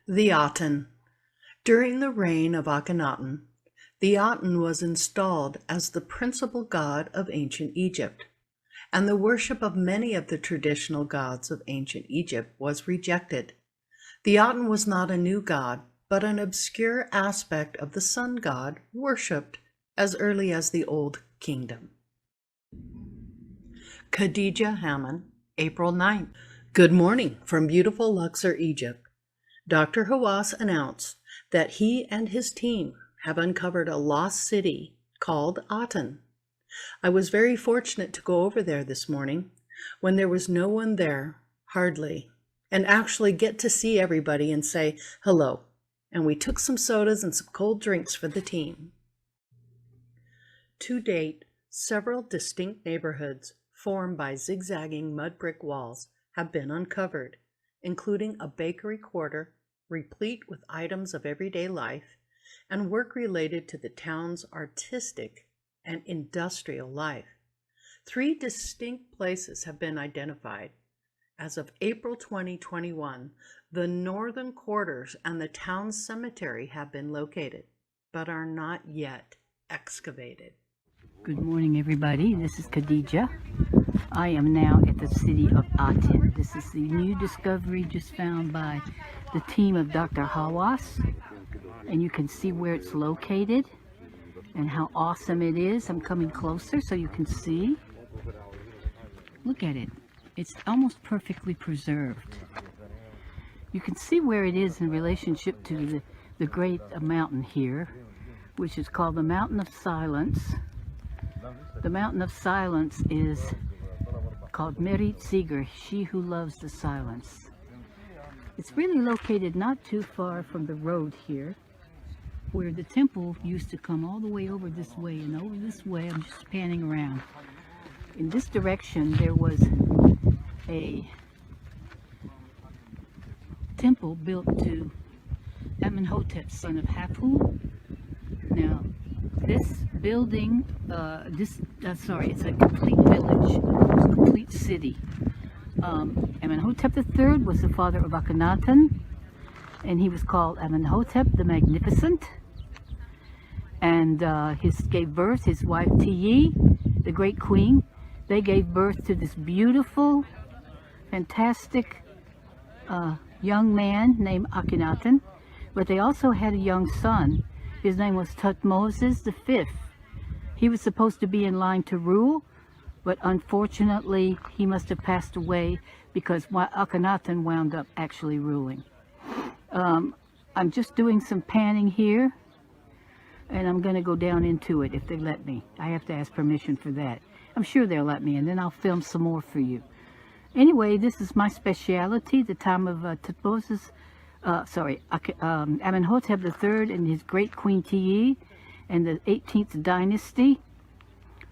The Aten. During the reign of Akhenaten, the Aten was installed as the principal god of ancient Egypt, and the worship of many of the traditional gods of ancient Egypt was rejected. The Aten was not a new god, but an obscure aspect of the sun god worshipped as early as the Old Kingdom. Khadija Hammond, April 9th. Good morning from beautiful Luxor, Egypt. Dr. Hawass announced that he and his team have uncovered a lost city called Aten. I was very fortunate to go over there this morning when there was no one there, hardly, and actually get to see everybody and say hello. And we took some sodas and some cold drinks for the team. To date, several distinct neighborhoods formed by zigzagging mud brick walls have been uncovered, including a bakery quarter replete with items of everyday life and work related to the town's artistic and industrial life. 3 distinct places have been identified. As of April 2021, the northern quarters and the town cemetery have been located, but are not yet excavated. Good morning, everybody. This is Khadija. I am now at the city of Aten. This is the new discovery just found by the team of Dr. Hawass, and you can see where it's located and how awesome it is. I'm coming closer so you can see. Look at it. It's almost perfectly preserved. You can see where it is in relationship to the great mountain here, which is called the Mountain of Silence. The Mountain of Silence is called Merit Seeger, she who loves the silence. It's really located not too far from the road here, where the temple used to come all the way over this way and over this way. I'm just panning around. In this direction, there was a temple built to Amenhotep, son of Hapu. Now, this building, it's a complete village, a complete city. Amenhotep III was the father of Akhenaten, and he was called Amenhotep the Magnificent. And gave birth, his wife Tiye, the great queen. They gave birth to this beautiful, fantastic young man named Akhenaten, but they also had a young son. His name was Thutmose V. He was supposed to be in line to rule, but unfortunately he must have passed away because Akhenaten wound up actually ruling. I'm just doing some panning here, and I'm going to go down into it if they let me. I have to ask permission for that. I'm sure they'll let me, and then I'll film some more for you. Anyway, this is my speciality, the time of Amenhotep III and his great queen Tiye and the 18th Dynasty.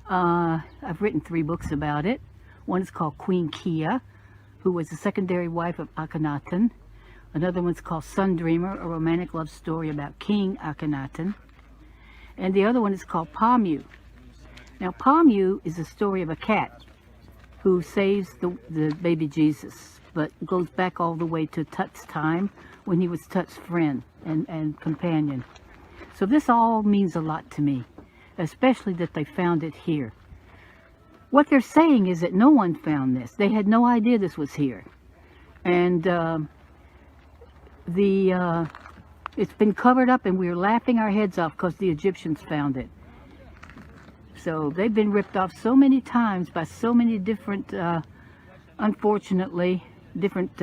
I've written 3 books about it. One is called Queen Kia, who was the secondary wife of Akhenaten. Another one's called Sun Dreamer, a romantic love story about King Akhenaten. And the other one is called Pamu. Now, Pamu is a story of a cat who saves the baby Jesus, but goes back all the way to Tut's time when he was Tut's friend and companion. So this all means a lot to me, especially that they found it here. What they're saying is that no one found this. They had no idea this was here. And it's been covered up, and we're laughing our heads off because the Egyptians found it. So they've been ripped off so many times by so many different, unfortunately, different,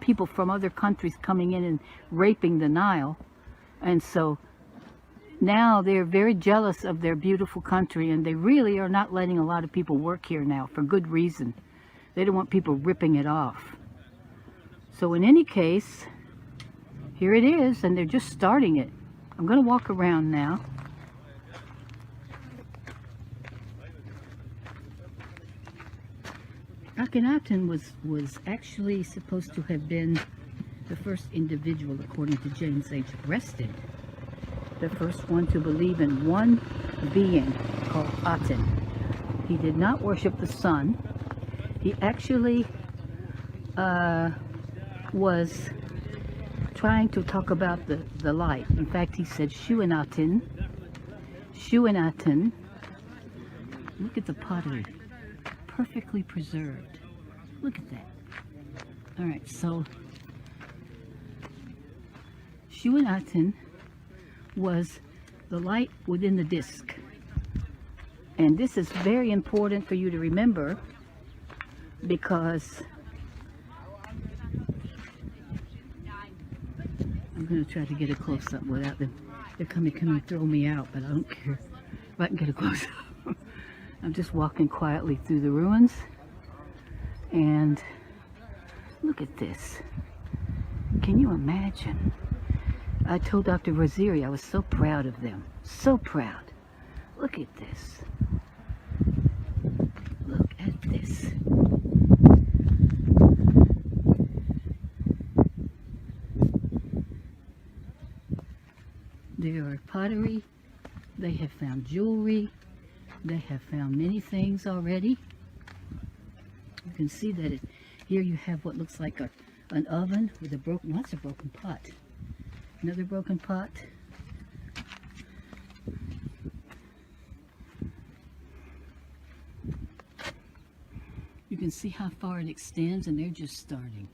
people from other countries coming in and raping the Nile. And so now they're very jealous of their beautiful country, and they really are not letting a lot of people work here now for good reason. They don't want people ripping it off. So in any case, here it is, and they're just starting it. I'm going to walk around now. Akhenaten was actually supposed to have been the first individual, according to James H. Reston, the first one to believe in one being called Aten. He did not worship the sun. He actually was trying to talk about the light. In fact, he said Akhenaten. Look at the pottery, perfectly preserved. Look at that. All right, so Akhenaten was the light within the disc. And this is very important for you to remember, because I'm going to try to get a close-up without them. They're coming to throw me out, but I don't care if I can get a close-up. I'm just walking quietly through the ruins. And look at this. Can you imagine? I told Dr. Rosieri I was so proud of them. So proud. Look at this. Look at this. There are pottery. They have found jewelry. They have found many things already. You can see that here you have what looks like an oven with lots of broken pot. Another broken pot. You can see how far it extends, and they're just starting.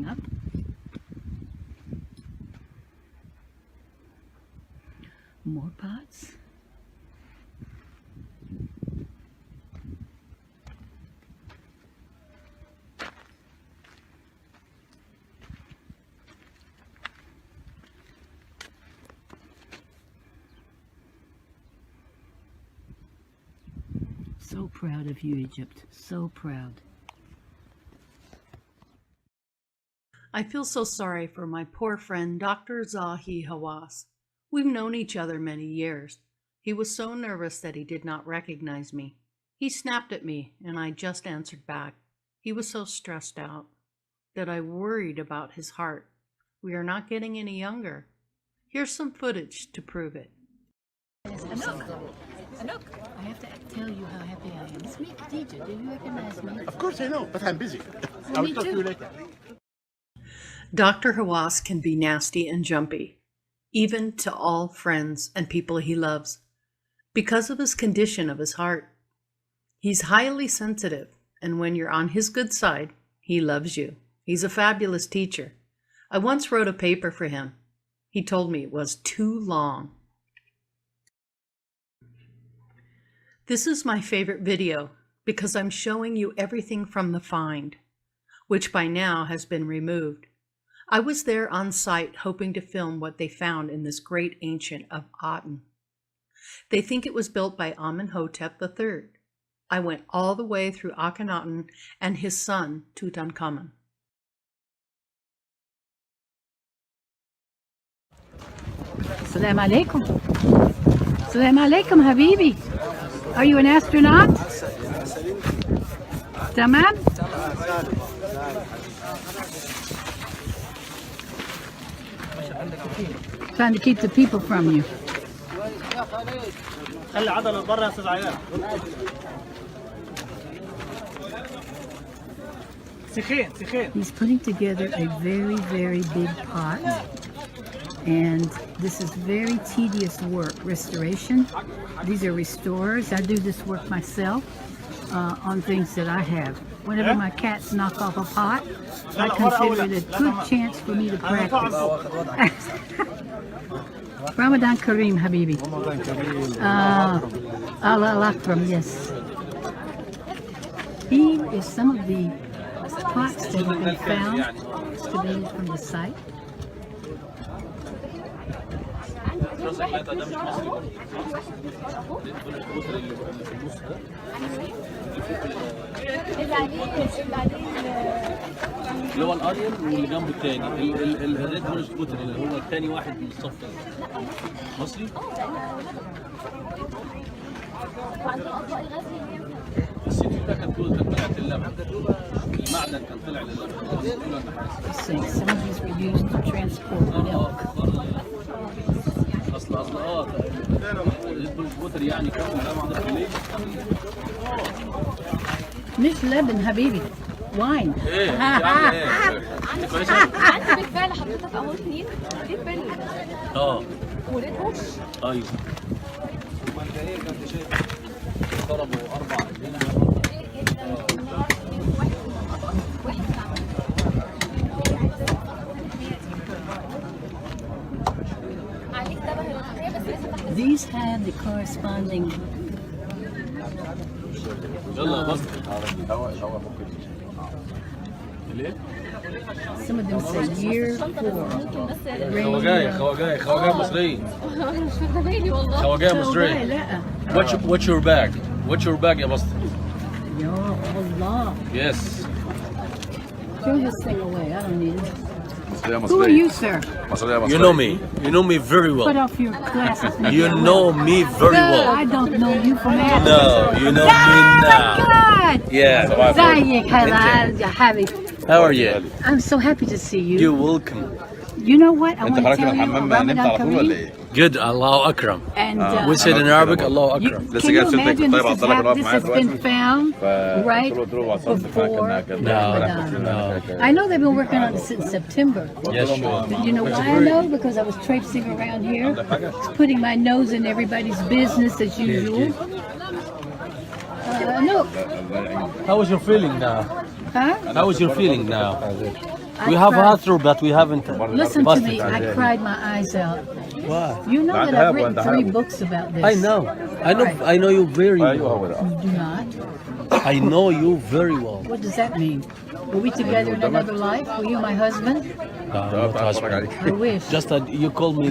Up. More pots. So proud of you, Egypt. So proud. I feel so sorry for my poor friend, Dr. Zahi Hawass. We've known each other many years. He was so nervous that he did not recognize me. He snapped at me, and I just answered back. He was so stressed out that I worried about his heart. We are not getting any younger. Here's some footage to prove it. Anouk, I have to tell you how happy I am. It's me, Khadija. Do you recognize me? Of course I know, but I'm busy. Well, I'll me talk to too. you later. Dr. Hawass can be nasty and jumpy, even to all friends and people he loves, because of his condition of his heart. He's highly sensitive, and when you're on his good side, he loves you. He's a fabulous teacher. I once wrote a paper for him. He told me it was too long. This is my favorite video because I'm showing you everything from the find, which by now has been removed. I was there on site hoping to film what they found in this great ancient of Aten. They think it was built by Amenhotep III. I went all the way through Akhenaten and his son Tutankhamun. Salam alaikum. Salam alaikum, Habibi. Are you an astronaut? Tamam? Trying to keep the people from you. He's putting together a very, very big pot. And this is very tedious work. Restoration. These are restorers. I do this work myself on things that I have. Whenever my cats knock off a pot, I consider it a good chance for me to practice. Ramadan Kareem, Habibi. Allah Akram, yes. Here is some of the pots that have been found excavated from the site. اللي هو الاريل واللي جنبه الثاني الريد روز بوتر اللي هو الثاني واحد من الصف مصري. السيتي ده كان طلعت اللبن المعدن كان طلع للبن. Some of these were used to transport milk. اصل الريد روز بوتر يعني كان معدن في الليل. مش لبن حبيبي، واين. ايه يعني ايه؟ عندي بالفعل حضرتك اهو اتنين دي بن وليد هوش. ايوه ضربوا 4 These have the corresponding. يلا بس ليه؟ Some of them say year 4. خواجاي مصري. مش واخده بالي والله. خواجاي مصري. لا. What's your bag? What's your bag يا مصري؟ يا الله. Yes. Throw this thing away. I don't need it. مصرية Who are you, sir? You know me. You know me very Put well. off your glasses. You know me very No, well. I don't know you from Adam. No, you know me now. God. Yeah. ازيك يا حبيبي. How are you? I'm so happy to see you. You're welcome. You know what? I انت want to خرجت tell من you الحمام about نمت على طول ولا Ramadan ايه؟ Good. Allah Akram. And We said in Arabic, Allah Akram. لسه can جاي you سيرتك imagine طيب this, عبد الله كان واقف this معايا has been دلوقتي found right قلت له وصلت معاك before انها كانت Ramadan? I know they've been working on it since September. Yes, sure. You know why I know? Because I was traipsing around here, putting my nose in everybody's business as usual. No, How is your feeling now? huh? How is your feeling now? I We have cried. had through, but we haven't. Listen to busted me. it. I cried my eyes out. Why? You know that I've written 3 books about this. I know. I know you very ايوه well. هو ده You do not. I know you very well. What does that mean? Were we together in another life? Were you my husband? Not husband. I wish. Just that you call me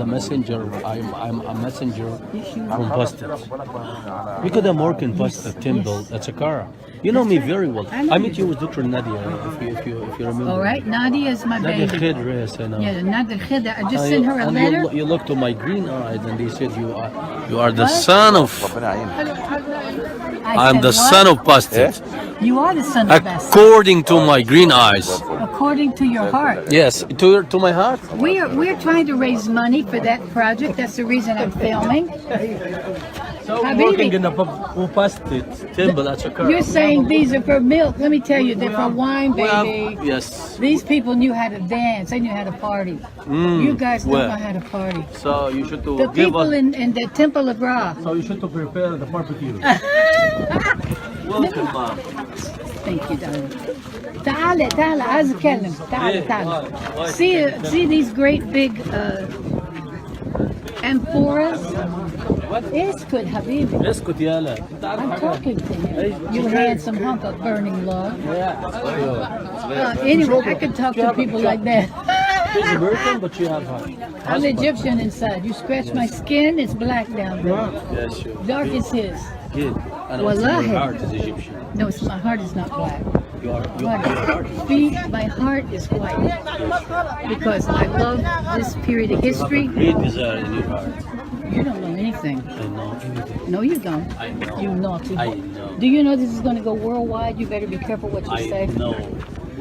the messenger. I'm a messenger from Busted. Because I'm working Busted Temple. That's a Kara. You know me very well. I know I you met do. you with Dr. Nadia, if you remember. All right, Nadia is my Nadia baby. Khidr, yes, I know. Yeah, Nadia Khida. I just sent her a And letter. you look to my green eyes, and they said you are the son of. ربنا يعينك. I'm said the what? son of Busted. You are the son of Best. According to my green eyes. According to your heart. Yes, to my heart. We're trying to raise money for that project. That's the reason I'm filming. So Habibi. working in a Busted temple. That's a curse. You're saying these are for milk. Let me tell you, they're for wine, baby. Yes. These people knew how to dance. They knew how to party. You guys don't well. know how to party. So you should to The give people us. in the Temple of Ra. So you should to prepare the barbecue. Welcome, mom. Thank you, darling. تعال عايز اتكلم. تعال. See these great big amphoras? اسكت حبيبي. اسكت يالا. I'm talking to you. You handsome hunk of burning love. Anyway, I could talk to people like that. She's American, but you have her. I'm Egyptian inside. You scratch my skin, it's black down there. Yes, sure. Dark is his. Good. And Wallahi. your heart is Egyptian. No, my heart is not black. You are. My heart is white. Because I love this period of history. Great desire in your heart. You don't know anything. I know anything. No, you don't. I know. You naughty. I know. Do you know this is going to go worldwide? You better be careful what you say. I know.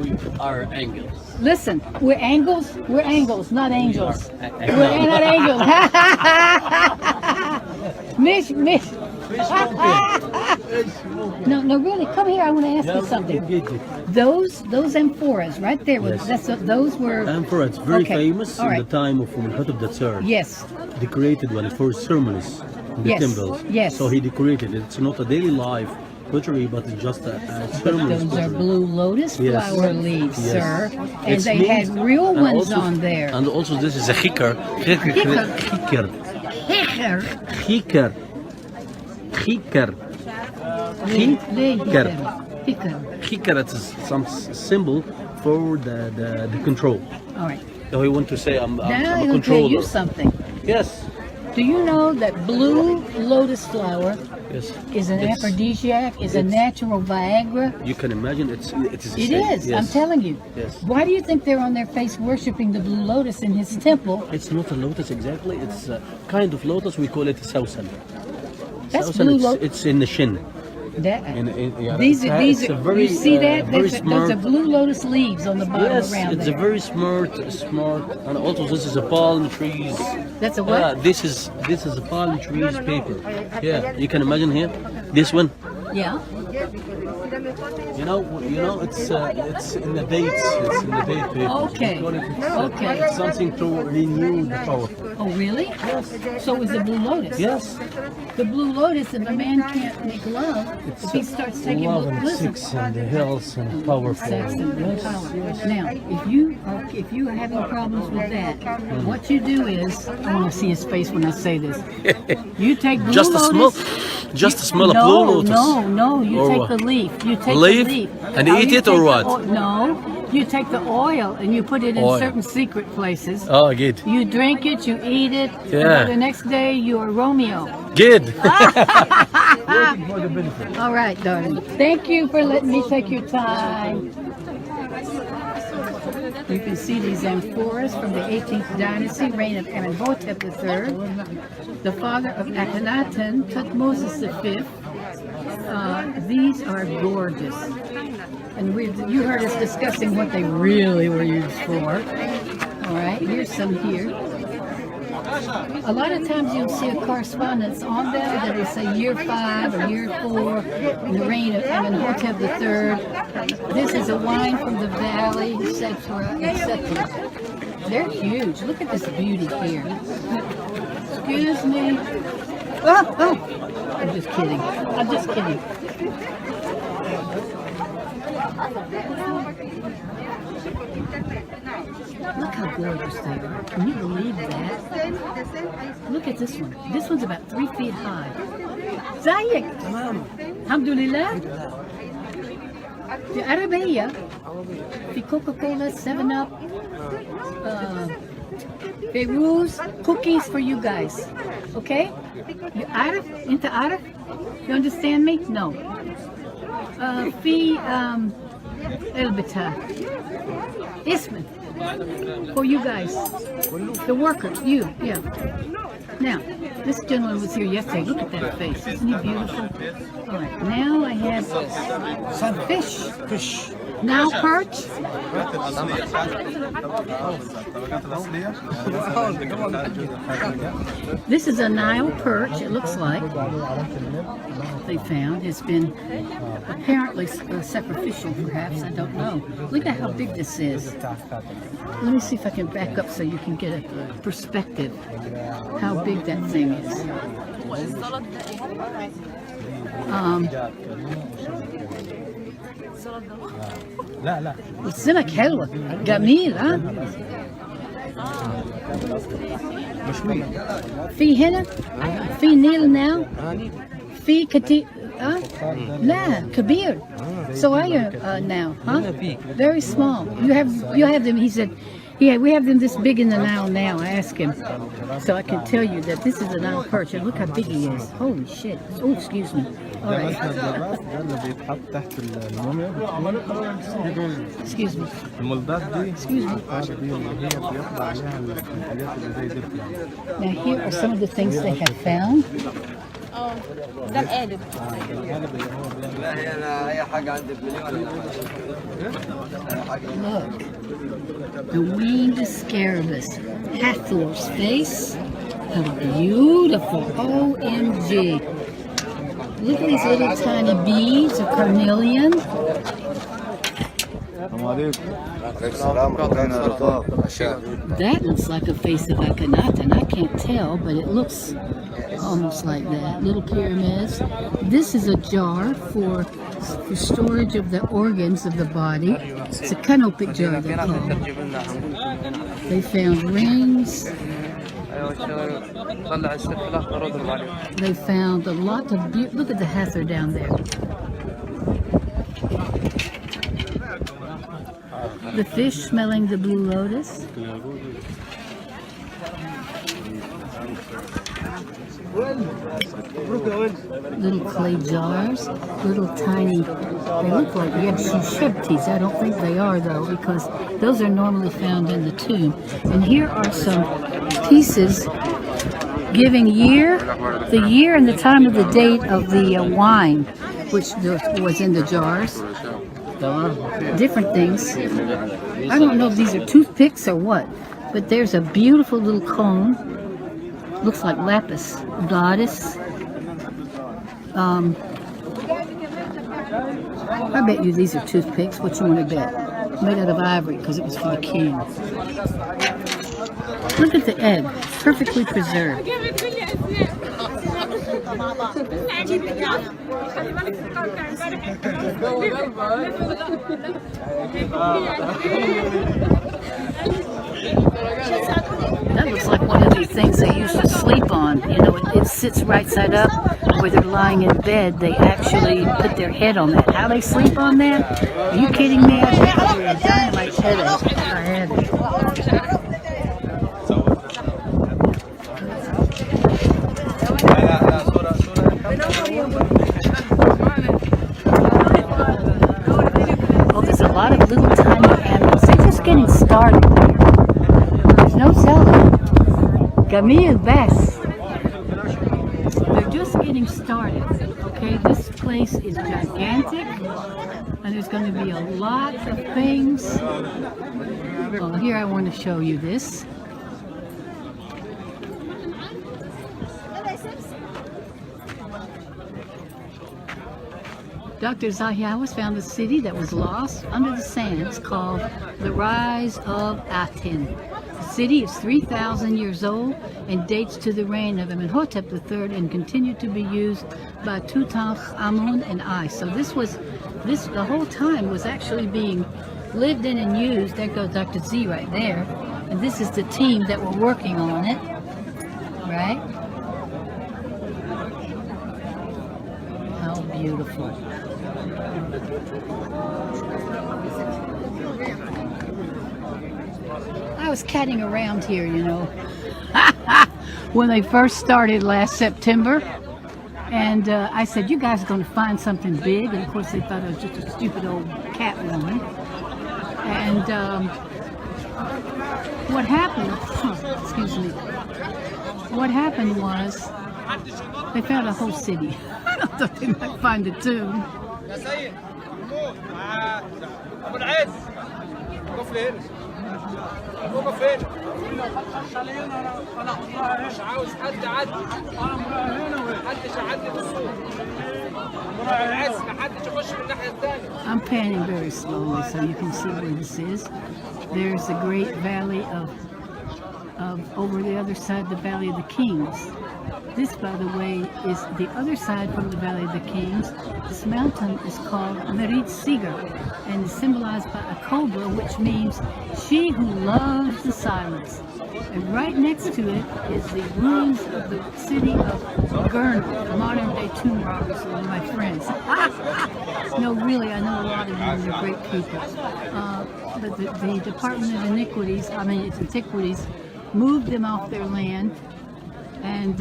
We are angels. Listen, we're angles. We're angles, not angels. are. We're not angels. Mish. No, really, come here. I want to ask you something. Those amphoras right there, those were... Amphora, very Okay, famous all in right. the time of Horemheb III. Yes, They created one for ceremonies in the Yes, temples. yes. So he decorated it. It's not a daily life pottery, but it's just a ceremony. those are blue lotus Yes. flower leaves, Yes. sir. And It's they meant- had real and ones also- on there. And also this is a chikar. Chikar. Chikar. Hicker. Chikar. Chikar. Chikar. Hicker. Chikar, it's some symbol for the control. All right. So he want to say I'm Now a I'm going to tell controller. you something. Yes. Do you know that blue lotus flower Yes. is an It's- aphrodisiac, is a it's- natural Viagra? You can imagine it is. It is, I'm telling you. Yes. Why do you think they're on their face worshiping the blue lotus in his temple? It's not a lotus exactly. It's a kind of lotus. We call it a sausan. That's Sausan, blue it's, lotus. it's in the shin. Yeah, These these it's are, a very, you see that? very Those are smart. blue lotus leaves on the bottom Yes, around it's there. a very smart, and also this is a palm trees. That's a what? This is a palm trees paper. Yeah, you can imagine here. This one, Yeah. you know, it's in the dates. It's in the date paper. Okay. We call it- Okay. It's something to renew the power. Oh, really? So is the blue lotus. Yes. The blue lotus, if a man can't make love, if he starts taking love and listen, sex and the health and powerful. sex and willpower. Now, if you are having problems with that, what you do is, I want to see his face when I say this. You take blue Just a smell, lotus. just a smell of no, blue lotus. No, you Or take what? the leaf. You take Leaf? the leaf. And Now eat you it or take the what? no, you take the oil and you put it in Oil. certain secret places. Oh, good. You drink it, you eat it, Yeah. and by the next day you are Romeo. Good. All right, darling. Thank you for letting me take your time. You can see these amphoras from the 18th Dynasty, reign of Amenhotep III. The father of Akhenaten, Tutmosis V. These are gorgeous. And you heard us discussing what they really were used for. All right, here's some here. A lot of times you'll see a correspondence on them that will say year 5 or year 4 in the reign of Amenhotep III. This is a wine from the valley, etc., etc. They're huge. Look at this beauty here. Excuse me. Oh! I'm just kidding. I'm just kidding. Look how gorgeous they are. Can you believe that? Look at this one. This one's about 3 feet high. زيك. الحمد لله. في عربية. في كوكا كولا 7 Up. Beirut's cookies for you guys. Okay? You عارف؟ أنت عارف? You understand me? No. في البتة. اسمه. For you guys, the workers, you, yeah. Now, this gentleman was here yesterday. Look at that face. Isn't he beautiful? All right, now I have some fish. Now perch. This is a Nile perch, it looks like. They found has been apparently sacrificial, perhaps. I don't know. Look at how big this is. Let me see if I can back up so you can get a perspective how big that thing is. السمك حلوة جميل ها في هنا في نيل ناو في كتير لا كبير صغير now huh very small you have them he said yeah we have them this big in the Nile now I asked him so I can tell you that this is a Nile perch and look how big he is holy shit oh excuse me all right excuse me المولدات دي excuse me دي اللي هي بيطلع عليها الحاجات اللي زي دي يعني. now here are some of the things they have found ده القالب. Look, the winged scarabus, Hathor's face. How beautiful! OMG! Look at these little tiny beads of carnelian. That looks like a face of Akhenaten. I can't tell, but it looks almost like that. Little pyramids. This is a jar for storage of the organs of the body. It's a canopic jar, they call it. They found rings. They found a lot of look at the heifer down there. The fish smelling the blue lotus. Little clay jars, little tiny, they look like Yebshishebtis. I don't think they are though, because those are normally found in the tomb. And here are some pieces giving the year and the time of the date of the wine, which was in the jars. Different things. I don't know if these are toothpicks or what, but there's a beautiful little cone. Looks like lapis. Goddess. I bet you these are toothpicks. What you want to bet? Made out of ivory because it was for the king. Look at the egg. Perfectly preserved. That looks like one of these things they used to sleep on. You know, it sits right side up. Where they're lying in bed, they actually put their head on that. How they sleep on that? Are you kidding me? I'd have a dynamite headache if I had it. Oh, there's a lot of little tiny animals. They're just getting started. There's no telling. Camille best. They're just getting started. Okay, this place is gigantic, and there's going to be a lot of things. Well, here I want to show you this. Dr. Zahiawas found a city that was lost under the sands called the Rise of Aten. The city is 3,000 years old and dates to the reign of Amenhotep III and continued to be used by Tutankhamun and I. So this the whole time was actually being lived in and used. There goes Dr. Z right there. And this is the team that were working on it, right? How beautiful. I was catting around here, you know, when they first started last September, and I said, you guys are going to find something big, and of course they thought I was just a stupid old cat woman. And what happened, excuse me, what happened was they found a whole city. I don't thought they might find a tomb. I'm panning very slowly so you can see where this is. There's the great valley of over the other side, the Valley of the Kings. This, by the way, is the other side from the Valley of the Kings. This mountain is called Merit Sigar and is symbolized by a cobra, which means she who loves the silence. And right next to it is the ruins of the city of Gurna, the modern-day tomb robbers, one of my friends. No, really, I know a lot of them. They're great people. But the Department of Antiquities, moved them off their land and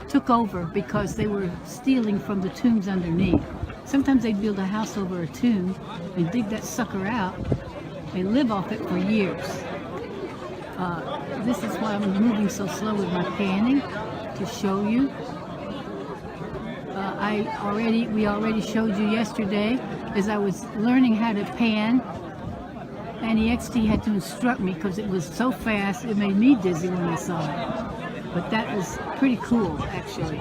took over because they were stealing from the tombs underneath. Sometimes they'd build a house over a tomb and dig that sucker out and live off it for years. This is why I'm moving so slow with my panning, to show you. We already showed you yesterday as I was learning how to pan. And EXT had to instruct me because it was so fast, it made me dizzy when I saw it. But that was pretty cool, actually.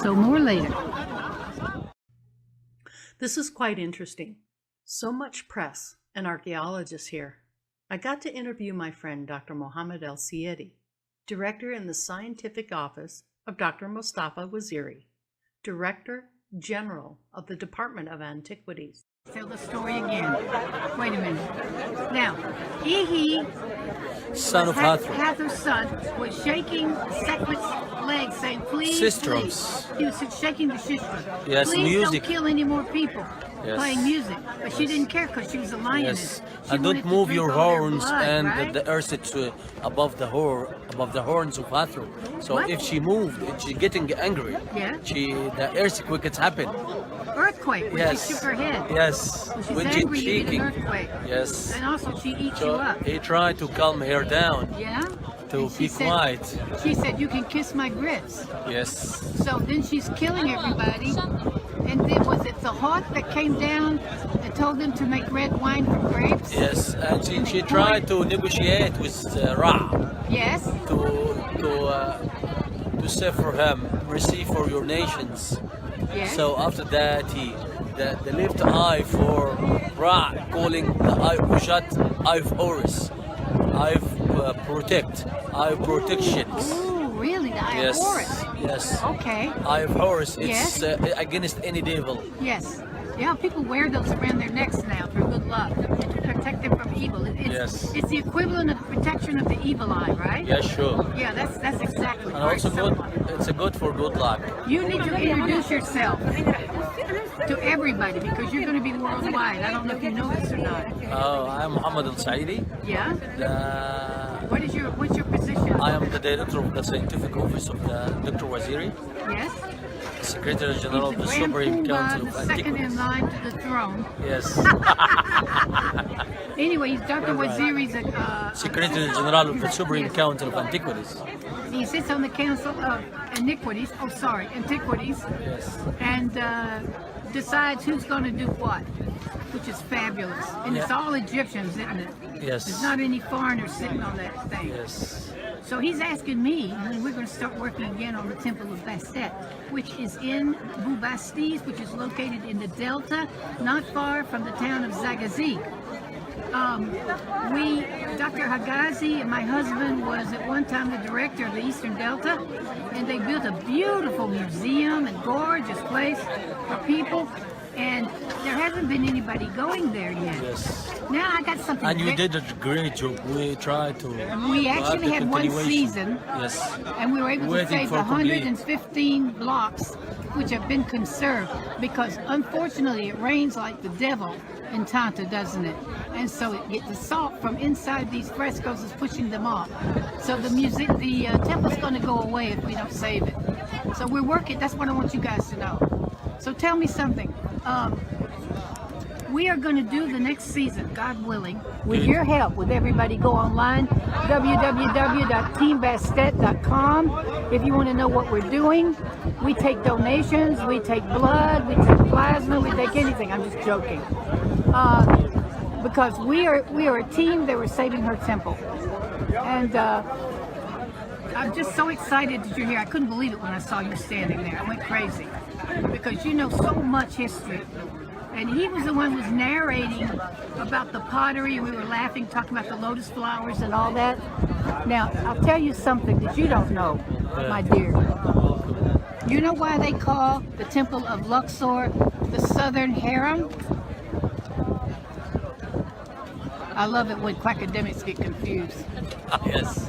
So more later. This is quite interesting. So much press and archaeologists here. I got to interview my friend Dr. Mohammed El-Siedi, director in the scientific office of Dr. Mustafa Waziri, Director General of the Department of Antiquities. Tell the story again. Wait a minute. Now, Ehi, Son of Hathor. Hathor's son, was shaking Sekhmet's legs, saying, "Please, Sistrums. please." He was shaking the sistrum. Yes, Please music. don't kill any more people. Yes. Playing music, but she didn't care because she was a lioness. Yes, She and wanted don't to move drink your all their horns blood, and right? the earth to above the horns of Hathor. So What? if she moved, she's getting angry. Yeah. The earthquake has happened. Earthquake when Yes. she shook her head. Yes. When she's When angry, she's you get shaking. an earthquake. Yes. And also she eats you So up. he tried to calm her down, Yeah? to And she be said- quiet. She said, "You can kiss my grits." Yes. So then she's killing everybody. And then was it the hawk that came down and told them to make red wine from grapes? Yes, and she tried to negotiate with Ra Yes. to say for him, receive for your nations. Yes. So after that, the left eye for Ra, calling the eye Ushat, eye of Horus, eye of eye of protections. Ooh, really? The Eye of Yes, Horus. yes. Okay. Eye of Horus, Yes. it's against any devil. Yes. Yeah, people wear those around their necks now for good luck, to protect them from evil. Yes. It's the equivalent of protection of the evil eye, right? Yeah, sure. Yeah, that's exactly And right. also So good, it's a good for good luck. you need to introduce yourself to everybody because you're going to be worldwide. I don't know if you know this or not. I'm Muhammad Al-Saidi. Yeah? What's your position? I am the director of the scientific office of the Dr. Waziri, Yes? Secretary General of He's the the Grand Supreme Council Poobah, of the second in Antiquities. line to the throne. Yes. Anyway, Dr. Waziri's Secretary General of the Supreme Yes. Council of Antiquities. He sits on the Council of Antiquities, Antiquities, Yes. and decides who's going to do what, which is fabulous. And it's Yeah. all Egyptians, isn't it? Yes. There's not any foreigners sitting on that thing. Yes. So he's asking me when we're going to start working again on the Temple of Bastet, which is in Bubastis, which is located in the Delta, not far from the town of Zagazig. Dr. Hagazi and my husband was at one time the director of the Eastern Delta, and they built a beautiful museum and gorgeous place for people, and there hasn't been anybody going there yet. Yes. Now I got something. And you did a great job. We tried to. We actually had one season. Yes. And we were able to Waiting save for complete. 115 blocks, which have been conserved because unfortunately it rains like the devil in Tanta, doesn't it? And so the salt from inside these frescoes is pushing them off. So the temple's going to go away if we don't save it. So we're working. That's what I want you guys to know. So tell me something. We are going to do the next season, God willing, with your help, with everybody. Go online, www.teambastet.com. If you want to know what we're doing, we take donations, we take blood, we take plasma, we take anything. I'm just joking. Because we are a team that were saving her temple. And I'm just so excited that you're here. I couldn't believe it when I saw you standing there. I went crazy because you know so much history. And he was the one who was narrating about the pottery, and we were laughing, talking about the lotus flowers and all that. Now, I'll tell you something that you don't know, my dear. You know why they call the Temple of Luxor the Southern Harem? I love it when academics get confused. Yes.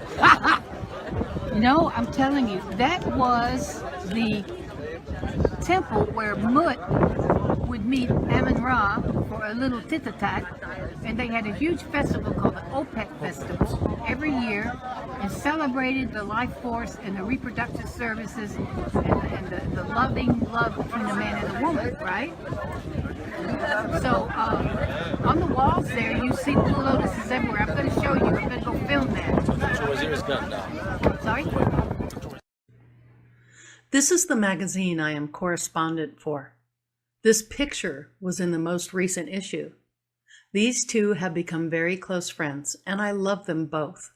No, I'm telling you, that was the temple where Mut would meet Amun-Ra for a little tit-a-tat, and they had a huge festival called the Opet Festival every year and celebrated the life force and the reproductive services and the loving love between the man and the woman, right? So on the walls there, you see blue lotuses everywhere. I'm going to show you. I'm going to go film that. So Waziri's gone now. Sorry? This is the magazine I am correspondent for. This picture was in the most recent issue. These two have become very close friends, and I love them both.